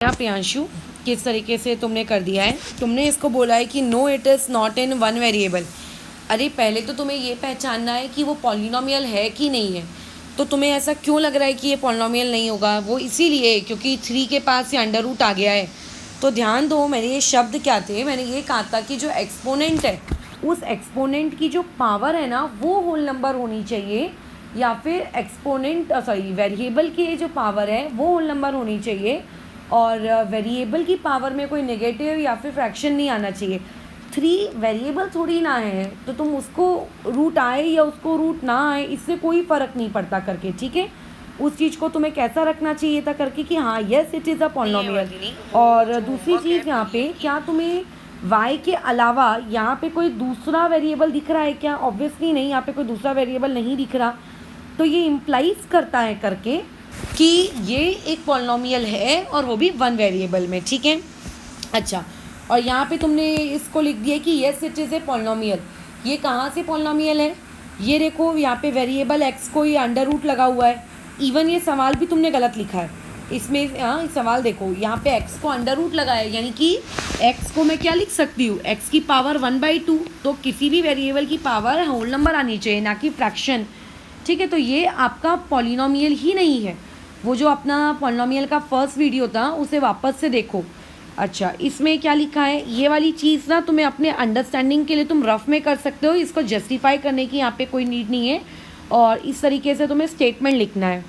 यहाँ प्रियांशु किस तरीके से तुमने कर दिया है। तुमने इसको बोला है कि no it is not in one variable. अरे पहले तो तुम्हें ये पहचानना है कि वो पॉलिनोमियल है कि नहीं है। तो तुम्हें ऐसा क्यों लग रहा है कि ये पॉलिनोमियल नहीं होगा? वो इसीलिए क्योंकि 3 के पास ये अंडर रूट आ गया है। तो ध्यान दो, मैंने ये शब्द क्या थे, मैंने ये कहा था कि जो एक्सपोनेंट है उस एक्सपोनेंट की जो पावर है ना वो होल नंबर होनी चाहिए, या फिर एक्सपोनेंट वेरिएबल की जो पावर है वो होल नंबर होनी चाहिए, और वेरिएबल की पावर में कोई नेगेटिव या फिर फ्रैक्शन नहीं आना चाहिए। 3 वेरिएबल थोड़ी ना है, तो तुम उसको रूट आए या उसको रूट ना आए इससे कोई फ़र्क नहीं पड़ता करके, ठीक है। उस चीज़ को तुम्हें कैसा रखना चाहिए था करके कि हाँ yes it is a polynomial. और दूसरी चीज़ यहाँ पे, क्या तुम्हें y के अलावा यहाँ पे कोई दूसरा वेरिएबल दिख रहा है क्या? ऑब्वियसली नहीं, यहाँ पे कोई दूसरा वेरिएबल नहीं दिख रहा। तो ये इम्प्लाइज करता है करके कि ये एक पॉलिनोमियल है और वो भी 1 वेरिएबल में, ठीक है। अच्छा, और यहाँ पे तुमने इसको लिख दिया कि yes it is a polynomial. ये कहाँ से पॉलिनोमियल है? ये देखो यहाँ पे वेरिएबल x को ये अंडर रूट लगा हुआ है। इवन ये सवाल भी तुमने गलत लिखा है इसमें। हाँ सवाल देखो, यहाँ पे x को अंडर रूट लगा है, यानी कि x को मैं क्या लिख सकती हूँ, x की पावर 1/2। तो किसी भी वेरिएबल की पावर होल नंबर आनी चाहिए, ना कि फ्रैक्शन, ठीक है। तो ये आपका पॉलिनोमियल ही नहीं है। वो जो अपना पॉलिनोमियल का फर्स्ट वीडियो था उसे वापस से देखो। अच्छा, इसमें क्या लिखा है, ये वाली चीज़ ना तुम्हें अपने अंडरस्टैंडिंग के लिए तुम रफ में कर सकते हो, इसको जस्टिफाई करने की यहाँ पे कोई नीड नहीं है। और इस तरीके से तुम्हें स्टेटमेंट लिखना है।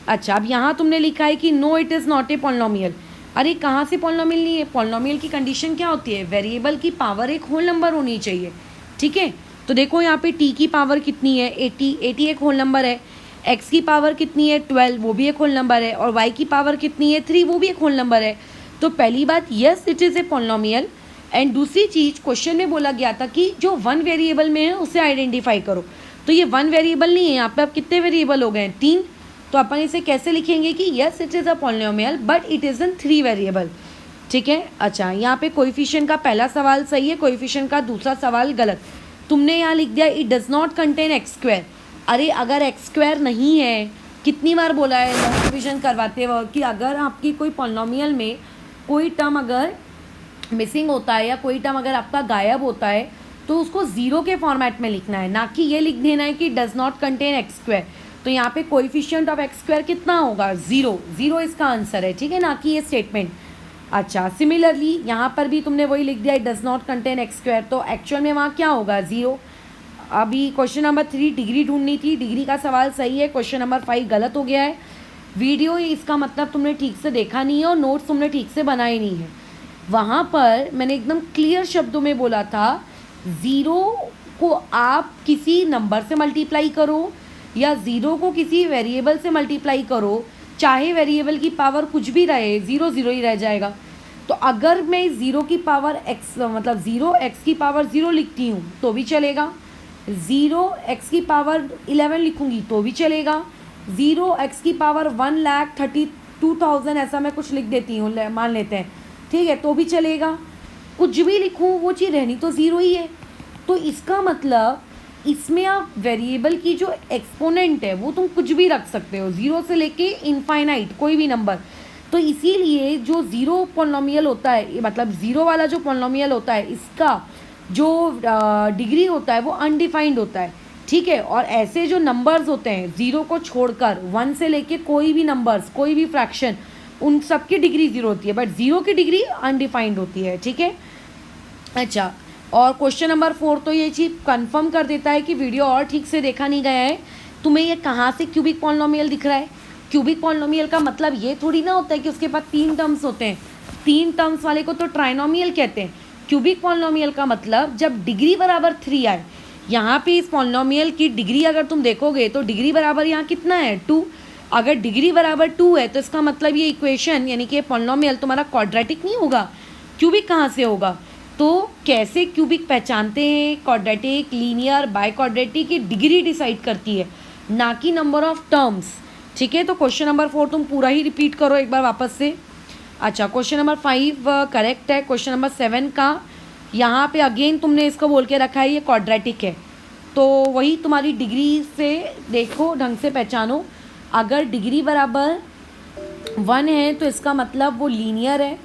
अच्छा, अब यहाँ तुमने लिखा है कि no it is not a polynomial. अरे कहाँ से पॉलिनोमियल नहीं है? पॉलिनोमियल की कंडीशन क्या होती है? वेरिएबल की पावर एक होल नंबर होनी चाहिए, ठीक है। तो देखो यहाँ पे t की पावर कितनी है, 80 एक होल नंबर है। x की पावर कितनी है, 12, वो भी एक होल नंबर है। और y की पावर कितनी है, 3, वो भी एक होल नंबर है। तो पहली बात, yes it is a polynomial. And दूसरी चीज़, क्वेश्चन में बोला गया था कि जो 1 वेरिएबल में है उसे आइडेंटिफाई करो। तो ये 1 वेरिएबल नहीं है, यहाँ पे अब कितने वेरिएबल हो गए हैं, 3। तो अपन इसे कैसे लिखेंगे कि yes it is a polynomial but it is in 3 variable, ठीक है। अच्छा, यहाँ पे कोएफिशिएंट का पहला सवाल सही है, कोएफिशिएंट का दूसरा सवाल गलत। तुमने यहाँ लिख दिया it does not contain x square. अरे अगर एक्स स्क्वायर नहीं है, कितनी बार बोला है लॉन्ग डिवीजन करवाते वक्त कि अगर आपकी कोई पॉलिनोमियल में कोई टर्म अगर मिसिंग होता है या कोई टर्म अगर आपका गायब होता है तो उसको 0 के फॉर्मेट में लिखना है, ना कि ये लिख देना है कि does not contain x square. तो यहाँ पे कोएफिशिएंट ऑफ एक्स स्क्वायर कितना होगा, 0 इसका आंसर है, ठीक है, ना कि ये स्टेटमेंट। अच्छा, सिमिलरली यहाँ पर भी तुमने वही लिख दिया it does not contain x square, तो एक्चुअल में वहाँ क्या होगा, 0। अभी क्वेश्चन नंबर 3 डिग्री ढूंढनी थी, डिग्री का सवाल सही है, क्वेश्चन नंबर 5 गलत हो गया है। वीडियो इसका मतलब तुमने ठीक से देखा नहीं है और नोट्स तुमने ठीक से बनाए नहीं है। वहाँ पर मैंने एकदम क्लियर शब्दों में बोला था 0 को आप किसी नंबर से मल्टीप्लाई करो या 0 को किसी वेरिएबल से मल्टीप्लाई करो, चाहे वेरिएबल की पावर कुछ भी रहे, 0 0 ही रह जाएगा। तो अगर मैं 0 की पावर x मतलब 0x की पावर 0 लिखती हूँ तो भी चलेगा, 0x की पावर 11 लिखूँगी तो भी चलेगा, 0x की पावर 1,32,000 ऐसा मैं कुछ लिख देती हूँ, मान लेते हैं, ठीक है, तो भी चलेगा। कुछ भी लिखूँ वो चीज़ रहनी तो 0 ही है। तो इसका मतलब इसमें आप वेरिएबल की जो एक्सपोनेंट है वो तुम कुछ भी रख सकते हो, 0 से लेके इनफाइनाइट कोई भी नंबर। तो इसीलिए जो 0 पॉलिनोमियल होता है, मतलब 0 वाला जो पॉलिनोमियल होता है, इसका जो डिग्री होता है वो अनडिफाइंड होता है, ठीक है। और ऐसे जो नंबर्स होते हैं 0 को छोड़कर 1 से लेके कोई भी नंबर्स, कोई भी फ्रैक्शन, उन सब की डिग्री 0 होती है, बट 0 की डिग्री अनडिफाइंड होती है, ठीक है। अच्छा, और क्वेश्चन नंबर 4 तो ये चीज़ कंफर्म कर देता है कि वीडियो और ठीक से देखा नहीं गया है। तुम्हें ये कहाँ से क्यूबिक पॉलिनोमियल दिख रहा है? क्यूबिक पॉलिनोमियल का मतलब ये थोड़ी ना होता है कि उसके पास 3 टर्म्स होते हैं, 3 टर्म्स वाले को तो ट्राइनोमियल कहते हैं। क्यूबिक पॉलिनोमियल का मतलब जब डिग्री बराबर 3 आए। यहाँ पे इस पॉलिनोमियल की डिग्री अगर तुम देखोगे तो डिग्री बराबर यहाँ कितना है, 2। अगर डिग्री बराबर 2 है तो इसका मतलब ये इक्वेशन यानी कि पॉलिनोमियल तुम्हारा क्वाड्रेटिक नहीं होगा, क्यूबिक कहाँ से होगा? तो कैसे क्यूबिक पहचानते हैं? क्वाड्रेटिक, लीनियर, बाय क्वाड्रेटिक की डिग्री डिसाइड करती है, ना कि नंबर ऑफ टर्म्स, ठीक है। तो क्वेश्चन नंबर 4 तुम पूरा ही रिपीट करो एक बार वापस से। अच्छा, क्वेश्चन नंबर 5 करेक्ट है। क्वेश्चन नंबर 7 का यहाँ पे अगेन तुमने इसको बोल के रखा है ये क्वाड्रेटिक है, तो वही तुम्हारी डिग्री से देखो, ढंग से पहचानो। अगर डिग्री बराबर 1 है तो इसका मतलब वो लीनियर है,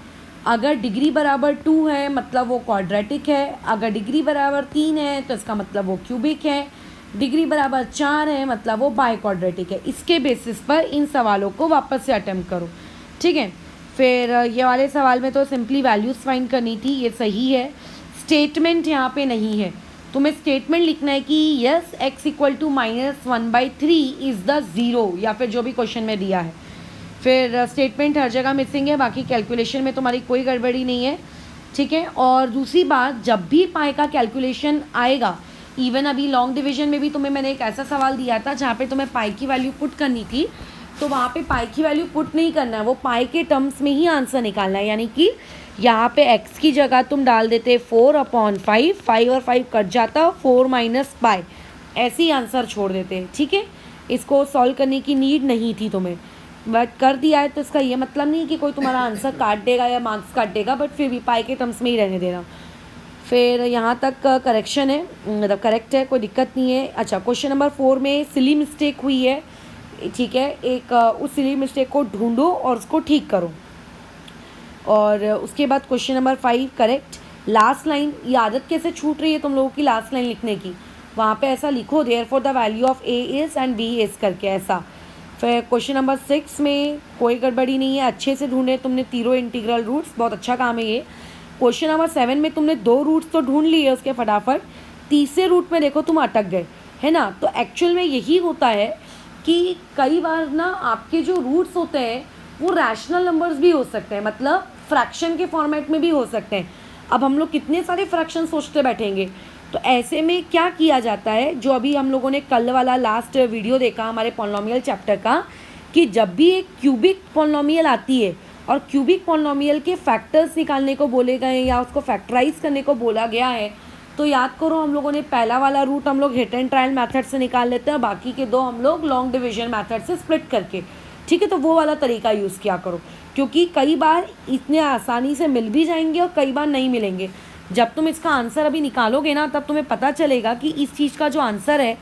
अगर डिग्री बराबर 2 है मतलब वो क्वाड्रेटिक है, अगर डिग्री बराबर 3 है तो इसका मतलब वो क्यूबिक है, डिग्री बराबर 4 है मतलब वो बाई क्वाड्रेटिक है। इसके बेसिस पर इन सवालों को वापस से अटेम्प्ट करो, ठीक है। फिर ये वाले सवाल में तो सिंपली वैल्यूज़ फाइंड करनी थी, ये सही है। स्टेटमेंट यहाँ पे नहीं है, तुम्हें स्टेटमेंट लिखना है कि yes x equal to -1/3 is the zero, या फिर जो भी क्वेश्चन में दिया है। फिर स्टेटमेंट हर जगह मिसिंग है, बाकी कैलकुलेशन में तुम्हारी कोई गड़बड़ी नहीं है, ठीक है। और दूसरी बात, जब भी पाई का कैलकुलेशन आएगा, इवन अभी लॉन्ग डिवीजन में भी तुम्हें मैंने एक ऐसा सवाल दिया था जहाँ पे तुम्हें पाई की वैल्यू पुट करनी थी, तो वहाँ पे पाई की वैल्यू पुट नहीं करना है, वो पाई के टर्म्स में ही आंसर निकालना है। यानी कि यहाँ पे x की जगह तुम डाल देते 4/5, 5 और 5 कट जाता, 4 माइनस पाई, ऐसे ही आंसर छोड़ देते, ठीक है। इसको सॉल्व करने की नीड नहीं थी तुम्हें, बट कर दिया है तो इसका ये मतलब नहीं कि कोई तुम्हारा आंसर काट देगा या मार्क्स काट देगा, बट फिर भी पाई के टर्म्स में ही रहने देना। फिर यहाँ तक करेक्शन है, मतलब करेक्ट है, कोई दिक्कत नहीं है। अच्छा, क्वेश्चन नंबर 4 में सिली मिस्टेक हुई है, ठीक है। एक उस सिली मिस्टेक को ढूंढो और उसको ठीक करो। और उसके बाद question number 5 correct. Last line, ये आदत कैसे छूट रही है तुम लोगों की लास्ट लाइन लिखने की, वहाँ पे ऐसा लिखो therefore the value of a is and b is करके, ऐसा। फिर क्वेश्चन नंबर 6 में कोई गड़बड़ी नहीं है, अच्छे से ढूंढे तुमने तीनों इंटीग्रल रूट्स, बहुत अच्छा काम है ये। क्वेश्चन नंबर 7 में तुमने 2 रूट्स तो ढूंढ लिए उसके फटाफट, तीसरे रूट में देखो तुम अटक गए, है ना। तो एक्चुअल में यही होता है कि कई बार ना आपके जो रूट्स होते हैं वो रैशनल नंबर्स भी हो सकते हैं, मतलब फ्रैक्शन के फॉर्मेट में भी हो सकते हैं। अब हम लोग कितने सारे फ्रैक्शन सोचते बैठेंगे, तो ऐसे में क्या किया जाता है, जो अभी हम लोगों ने कल वाला लास्ट वीडियो देखा हमारे पॉलिनोमियल चैप्टर का, कि जब भी एक क्यूबिक पॉलिनोमियल आती है और क्यूबिक पॉलिनोमियल के फैक्टर्स निकालने को बोले गए या उसको फैक्टराइज करने को बोला गया है, तो याद करो हम लोगों ने पहला वाला रूट हम लोग हिट एंड ट्रायल मेथड से निकाल लेते हैं, बाकी के 2 हम लोग लॉन्ग डिवीजन मेथड से स्प्लिट करके, ठीक है। तो वो वाला तरीका यूज़ किया करो, क्योंकि कई बार इतने आसानी से मिल भी जाएंगे और कई बार नहीं मिलेंगे। जब तुम इसका आंसर अभी निकालोगे ना, तब तुम्हें पता चलेगा कि इस चीज़ का जो आंसर है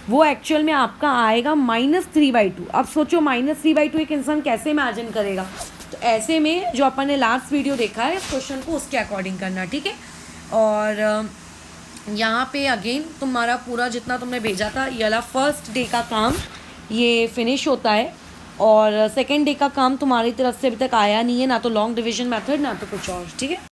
वो एक्चुअल में आपका आएगा -3/2। अब सोचो -3/2 एक इंसान कैसे इमेजिन करेगा, तो ऐसे में जो अपन ने लास्ट वीडियो देखा है इस क्वेश्चन को उसके अकॉर्डिंग करना, ठीक है। और यहाँ पे अगेन तुम्हारा पूरा जितना तुमने भेजा था ये वाला फर्स्ट डे का काम ये फिनिश होता है, और सेकेंड डे का काम तुम्हारी तरफ से अभी तक आया नहीं है, ना तो लॉन्ग डिवीजन मेथड ना तो कुछ और, ठीक है।